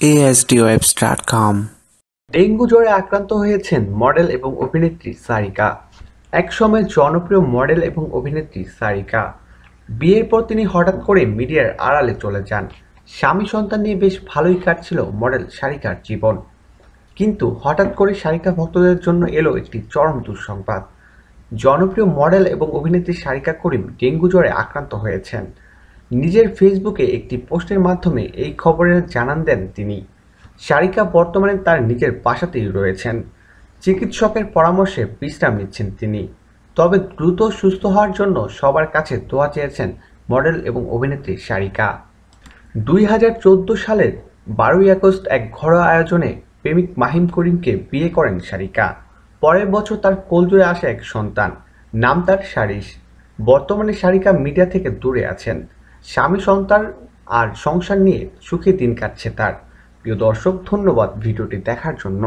ASDWebs.com। Dengue জ্বরে আক্রান্ত হয়েছেন মডেল এবং অভিনেত্রী সারিকা। একসময় জনপ্রিয় মডেল এবং অভিনেত্রী সারিকা। বিয়ের পর তিনি হঠাৎ করে মিডিয়ার আড়ালে চলে যান। স্বামী সন্তান নিয়ে বেশ ভালোই কাটছিল মডেল সারিকার জীবন। কিন্তু হঠাৎ করে সারিকা ভক্তদের জন্য এলো একটি চরম দুঃসংবাদ। জনপ্রিয় মডেল এবং অভিনেত্রী সারিকা করিম ডেঙ্গু জ্বরে আক্রান্ত হয়েছেন। নিজের ফেসবুকে একটি পোস্টের মাধ্যমে এই খবরের জানান দেন তিনি। সারিকা বর্তমানে তার নিজের বাসাতেই রয়েছেন। চিকিৎসকের পরামর্শে বিশ্রাম নিচ্ছেন তিনি। তবে দ্রুত সুস্থ হওয়ার জন্য সবার কাছে দোয়া চেয়েছেন মডেল এবং অভিনেত্রী সারিকা। 2014 সালের 12ই আগস্ট এক ঘরোয়া আয়োজনে প্রেমিক মাহিম করিমকে বিয়ে করেন সারিকা। পরের বছর তার কোলজুড়ে আসে এক সন্তান, নাম তার সারিস। বর্তমানে সারিকা মিডিয়া থেকে দূরে আছেন। স্বামী সন্তান আর সংসার নিয়ে সুখে দিন কাটছে তার। প্রিয় দর্শক, ধন্যবাদ ভিডিওটি দেখার জন্য।